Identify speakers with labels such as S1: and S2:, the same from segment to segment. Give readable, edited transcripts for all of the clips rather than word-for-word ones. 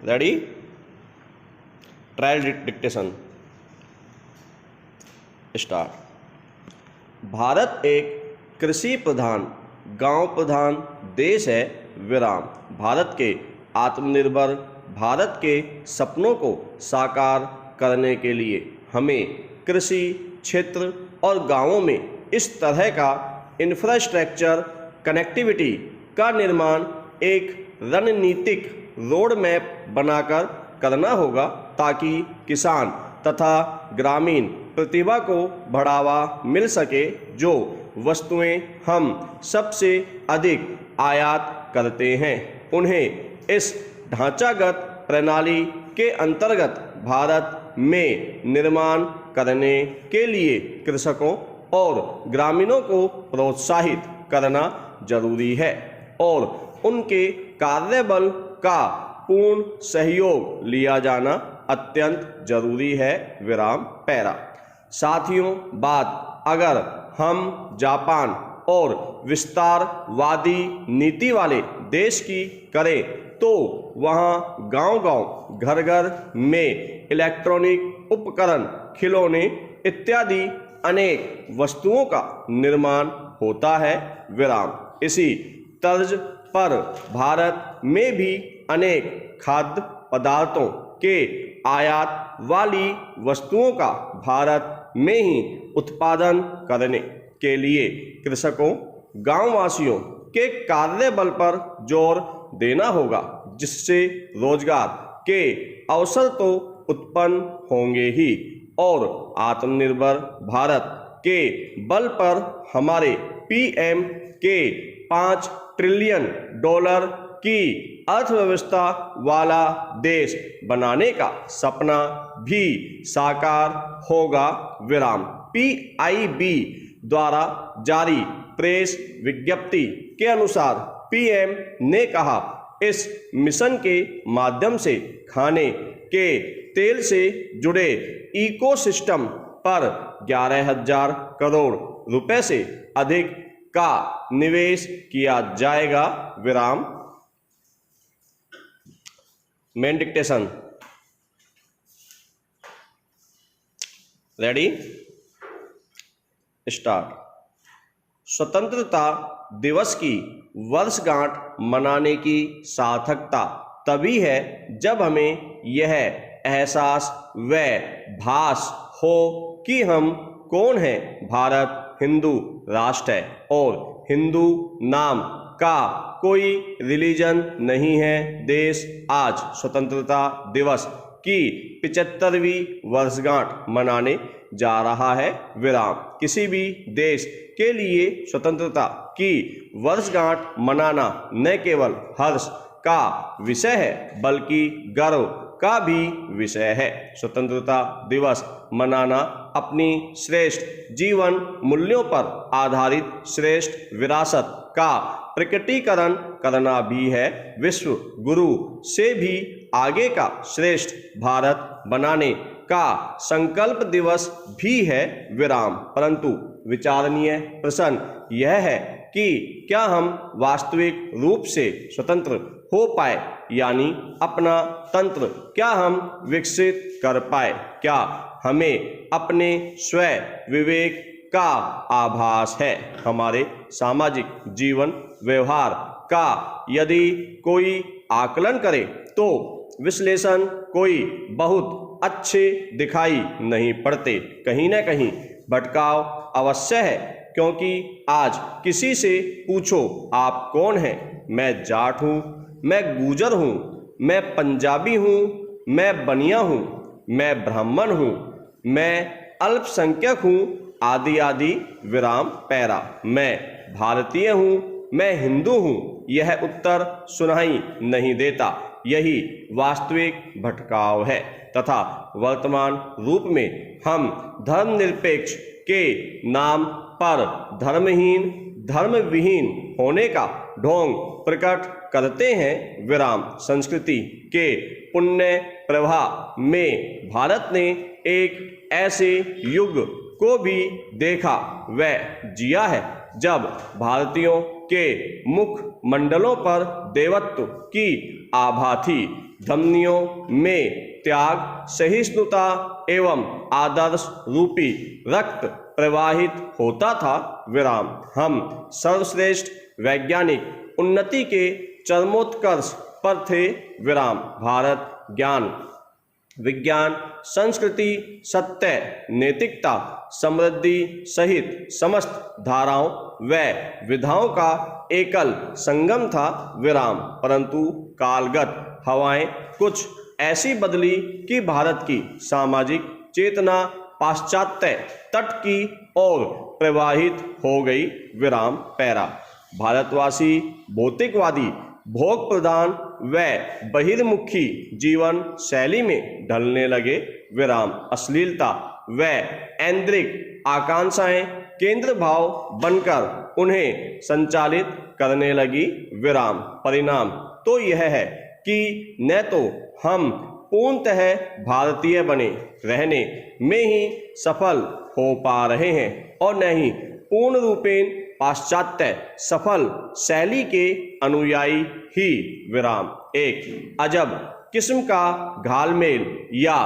S1: Ready? Trial dictation start. Bharat एक कृषि प्रधान, गांव प्रधान देश है विराम। भारत के आत्मनिर्भर भारत के सपनों को साकार करने के लिए हमें कृषि क्षेत्र और गांवों में इस तरह का इंफ्रास्ट्रक्चर कनेक्टिविटी का निर्माण एक रणनीतिक रोड मैप बनाकर करना होगा, ताकि किसान तथा ग्रामीण प्रतिभा को बढ़ावा मिल सके। जो वस्तुएं हम सबसे अधिक आयात करते हैं, उन्हें इस ढांचागत प्रणाली के अंतर्गत भारत में निर्माण करने के लिए कृषकों और ग्रामीणों को प्रोत्साहित करना जरूरी है और उनके कार्यबल का पूर्ण सहयोग लिया जाना अत्यंत जरूरी है विराम पैरा। साथियों, बात अगर हम जापान और विस्तारवादी नीति वाले देश की करें तो वहाँ गांव-गांव, घर-घर में इलेक्ट्रॉनिक उपकरण, खिलौने इत्यादि अनेक वस्तुओं का निर्माण होता है विराम। इसी तर्ज पर भारत में भी अनेक खाद्य पदार्थों के आयात वाली वस्तुओं का भारत में ही उत्पादन करने के लिए कृषकों, गांववासियों के कार्यबल पर जोर देना होगा, जिससे रोजगार के अवसर तो उत्पन्न होंगे ही और आत्मनिर्भर भारत के बल पर हमारे पीएम के $5 ट्रिलियन की अर्थव्यवस्था वाला देश बनाने का सपना भी साकार होगा विराम। पीआईबी द्वारा जारी प्रेस विज्ञप्ति के अनुसार पीएम ने कहा, इस मिशन के माध्यम से खाने के तेल से जुड़े इकोसिस्टम पर 11,000 करोड़ रुपए से अधिक का निवेश किया जाएगा विराम। Main dictation ready? स्टार्ट। स्वतंत्रता दिवस की वर्षगांठ मनाने की सार्थकता तभी है जब हमें यह एहसास व भास हो कि हम कौन हैं। भारत हिंदू राष्ट्र है और हिंदू नाम का कोई रिलीजन नहीं है। देश आज स्वतंत्रता दिवस की 75वीं वर्षगांठ मनाने जा रहा है विराम। किसी भी देश के लिए स्वतंत्रता की वर्षगांठ मनाना न केवल हर्ष का विषय है, बल्कि गर्व का भी विषय है। स्वतंत्रता दिवस मनाना अपनी श्रेष्ठ जीवन मूल्यों पर आधारित श्रेष्ठ विरासत का प्रकटीकरण करना भी है। विश्व गुरु से भी आगे का श्रेष्ठ भारत बनाने का संकल्प दिवस भी है विराम। परंतु विचारणीय प्रश्न यह है कि क्या हम वास्तविक रूप से स्वतंत्र हो पाए, यानी अपना तंत्र क्या हम विकसित कर पाए? क्या हमें अपने स्व विवेक का आभास है? हमारे सामाजिक जीवन व्यवहार का यदि कोई आकलन करे तो विश्लेषण कोई बहुत अच्छे दिखाई नहीं पड़ते। कहीं न कहीं भटकाव अवश्य है, क्योंकि आज किसी से पूछो आप कौन हैं, मैं जाट हूँ, मैं गूजर हूँ, मैं पंजाबी हूँ, मैं बनिया हूँ, मैं ब्राह्मण हूँ, मैं अल्पसंख्यक हूँ, आदि आदि विराम पैरा। मैं भारतीय हूँ, मैं हिंदू हूँ, यह उत्तर सुनाई नहीं देता। यही वास्तविक भटकाव है तथा वर्तमान रूप में हम धर्मनिरपेक्ष के नाम पर धर्महीन, धर्मविहीन होने का ढोंग प्रकट करते हैं विराम। संस्कृति के पुण्य प्रवाह में भारत ने एक ऐसे युग को भी देखा व जिया है जब भारतीयों के मुख मंडलों पर देवत्व की आभा थी। धमनियों में त्याग, सहिष्णुता एवं आदर्श रूपी रक्त प्रवाहित होता था। विराम। हम सर्वश्रेष्ठ वैज्ञानिक उन्नति के चरमोत्कर्ष पर थे। विराम। भारत ज्ञान, विज्ञान, संस्कृति, सत्य, नैतिकता, समृद्धि सहित समस्त धाराओं व विधाओं का एकल संगम था। विराम। परंतु कालगत हवाएं कुछ ऐसी बदली कि भारत की सामाजिक चेतना पाश्चात्य तट की ओर प्रवाहित हो गई। विराम। पैरा। भारतवासी भौतिकवादी, भोग प्रदान व बहिर्मुखी जीवन शैली में ढलने लगे। विराम। अश्लीलता व ऐन्द्रिक आकांक्षाएं केंद्र भाव बनकर उन्हें संचालित करने लगी। विराम। परिणाम तो यह है कि न तो हम पूर्णतः भारतीय बने रहने में ही सफल हो पा रहे हैं और न ही पूर्ण रूपेण पाश्चात्य सफल शैली के अनुयायी ही। विराम। एक अजब किस्म का घालमेल या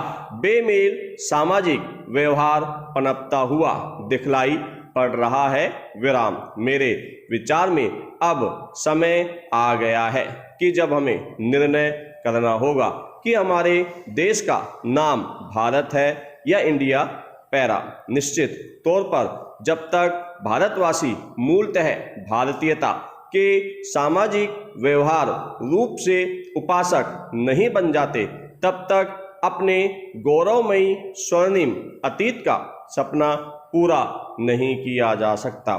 S1: बेमेल सामाजिक व्यवहार पनपता हुआ दिखलाई पड़ रहा है। विराम। मेरे विचार में अब समय आ गया है कि जब हमें निर्णय करना होगा कि हमारे देश का नाम भारत है या इंडिया। पैरा। निश्चित तौर पर जब तक भारतवासी मूलतः भारतीयता के सामाजिक व्यवहार रूप से उपासक नहीं बन जाते, तब तक अपने गौरवमयी स्वर्णिम अतीत का सपना पूरा नहीं किया जा सकता।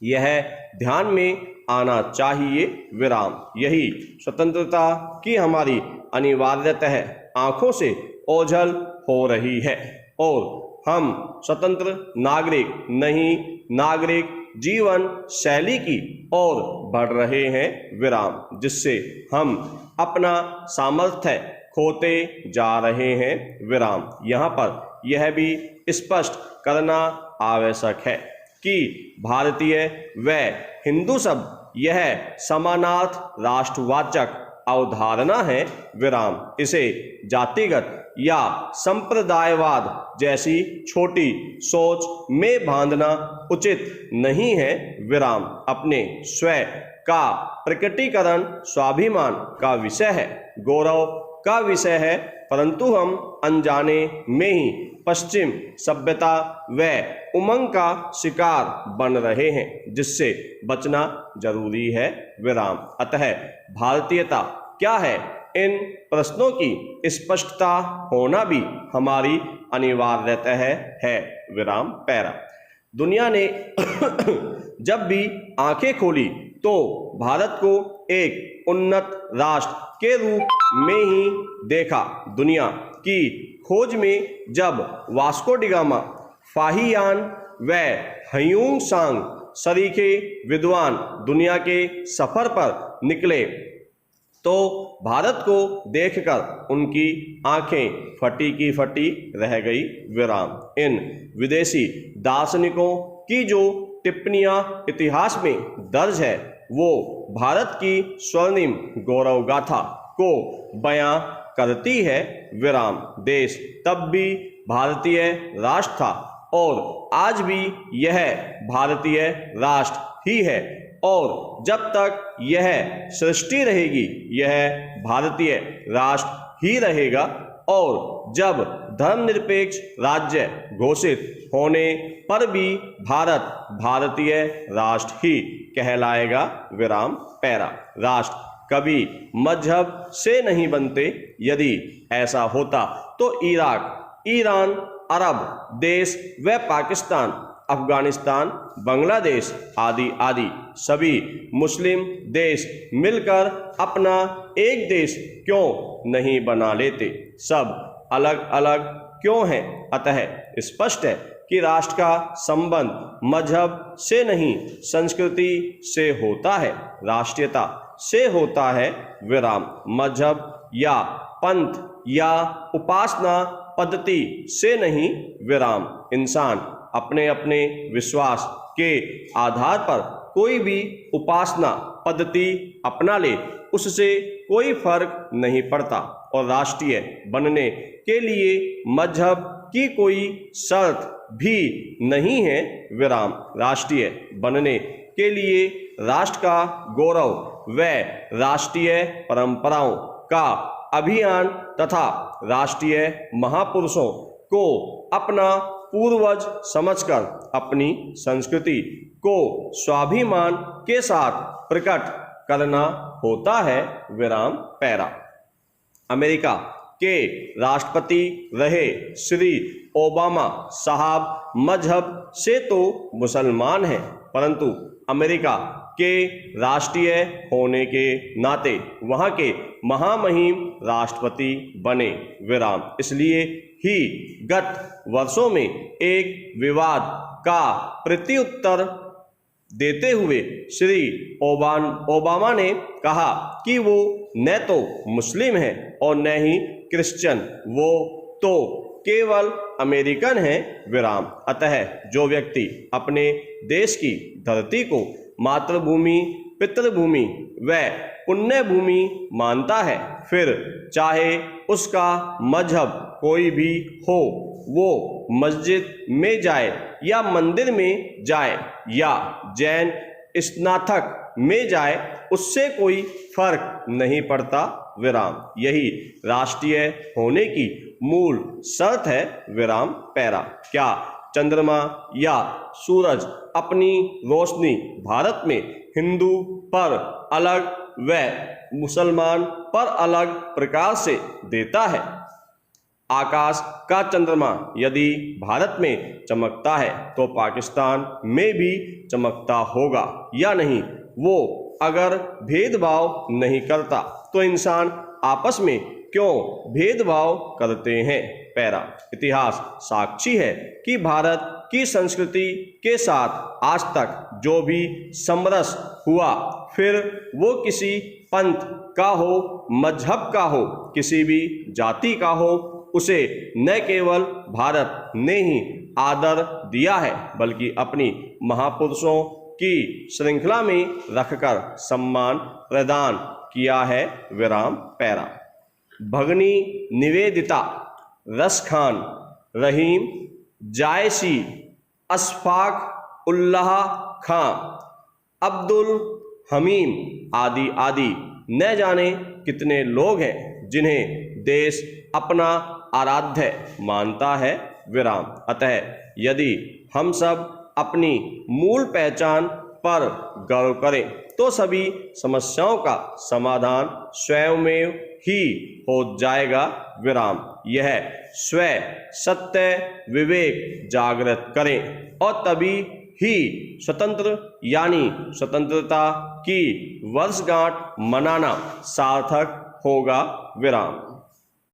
S1: यह ध्यान में आना चाहिए। विराम। यही स्वतंत्रता की हमारी अनिवार्यतः आंखों से ओझल हो रही है और हम स्वतंत्र नागरिक नहीं, नागरिक जीवन शैली की ओर बढ़ रहे हैं। विराम। जिससे हम अपना सामर्थ्य खोते जा रहे हैं। विराम। यहाँ पर यह भी स्पष्ट करना आवश्यक है कि भारतीय व हिंदू शब्द यह समानार्थ राष्ट्रवाचक अवधारणा है। विराम। इसे जातिगत या संप्रदायवाद जैसी छोटी सोच में बांधना उचित नहीं है। विराम। अपने स्वयं का प्रकटीकरण स्वाभिमान का विषय है, गौरव का विषय है, परंतु हम अनजाने में ही पश्चिम सभ्यता व उमंग का शिकार बन रहे हैं, जिससे बचना जरूरी है। विराम। अतः भारतीयता क्या है, इन प्रश्नों की स्पष्टता होना भी हमारी अनिवार्यता है। विराम। पैरा। दुनिया ने जब भी आंखें खोली तो भारत को एक उन्नत राष्ट्र के रूप में ही देखा। दुनिया की खोज में जब वास्को डी गामा, फाहियान व ह्यूंग सांग सरीखे विद्वान दुनिया के सफर पर निकले तो भारत को देखकर उनकी आंखें फटी की फटी रह गई। विराम। इन विदेशी दार्शनिकों की जो टिप्पणियां इतिहास में दर्ज है वो भारत की स्वर्णिम गौरव गाथा को बयां करती है। विराम। देश तब भी भारतीय राष्ट्र था और आज भी यह भारतीय राष्ट्र ही है और जब तक यह सृष्टि रहेगी यह भारतीय राष्ट्र ही रहेगा और जब धर्मनिरपेक्ष राज्य घोषित होने पर भी भारत भारतीय राष्ट्र ही कहलाएगा। विराम। पैरा। राष्ट्र कभी मजहब से नहीं बनते। यदि ऐसा होता तो इराक, ईरान, अरब देश व पाकिस्तान, अफगानिस्तान, बांग्लादेश आदि आदि सभी मुस्लिम देश मिलकर अपना एक देश क्यों नहीं बना लेते? सब अलग अलग क्यों हैं? अतः स्पष्ट है कि राष्ट्र का संबंध मजहब से नहीं संस्कृति से होता है, राष्ट्रीयता से होता है। विराम। मजहब या पंथ या उपासना पद्धति से नहीं। विराम। इंसान अपने अपने विश्वास के आधार पर कोई भी उपासना पद्धति अपना ले उससे कोई फर्क नहीं पड़ता और राष्ट्रीय बनने के लिए मजहब की कोई शर्त भी नहीं है। विराम। राष्ट्रीय बनने के लिए राष्ट्र का गौरव व राष्ट्रीय परंपराओं का अभियान तथा राष्ट्रीय महापुरुषों को अपना पूर्वज समझकर अपनी संस्कृति को स्वाभिमान के साथ प्रकट करना होता है। विराम पैरा। अमेरिका के राष्ट्रपति रहे श्री ओबामा साहब मजहब से तो मुसलमान हैं, परंतु अमेरिका के राष्ट्रीय होने के नाते वहां के महामहिम राष्ट्रपति बने। विराम। इसलिए ही गत वर्षों में एक विवाद का प्रत्युत्तर देते हुए श्री ओबामा ने कहा कि वो न तो मुस्लिम हैं और न ही क्रिश्चियन, वो तो केवल अमेरिकन हैं। विराम। अतः जो व्यक्ति अपने देश की धरती को मातृभूमि, पितृभूमि व पुण्य भूमि मानता है, फिर चाहे उसका मजहब कोई भी हो, वो मस्जिद में जाए या मंदिर में जाए या जैन स्नातक में जाए, उससे कोई फर्क नहीं पड़ता। विराम। यही राष्ट्रीय होने की मूल शर्त है। विराम पैरा। क्या चंद्रमा या सूरज अपनी रोशनी भारत में हिंदू पर अलग व मुसलमान पर अलग प्रकार से देता है? आकाश का चंद्रमा यदि भारत में चमकता है तो पाकिस्तान में भी चमकता होगा या नहीं? वो अगर भेदभाव नहीं करता तो इंसान आपस में क्यों भेदभाव करते हैं? पैरा। इतिहास साक्षी है कि भारत की संस्कृति के साथ आज तक जो भी समरस हुआ, फिर वो किसी पंथ का हो, मजहब का हो, किसी भी जाति का हो, उसे न केवल भारत ने ही आदर दिया है बल्कि अपनी महापुरुषों की श्रृंखला में रखकर सम्मान प्रदान किया है। विराम पैरा। भगनी निवेदिता, रसखान, रहीम, जायसी, अशफाक उल्लाह खां, अब्दुल हमीम आदि आदि न जाने कितने लोग हैं जिन्हें देश अपना आराध्य मानता है। विराम। अतः यदि हम सब अपनी मूल पहचान पर गौर करें तो सभी समस्याओं का समाधान स्वयं ही हो जाएगा। विराम। यह स्व सत्य विवेक जागृत करें और तभी ही स्वतंत्र यानी स्वतंत्रता की वर्षगांठ मनाना सार्थक होगा। विराम।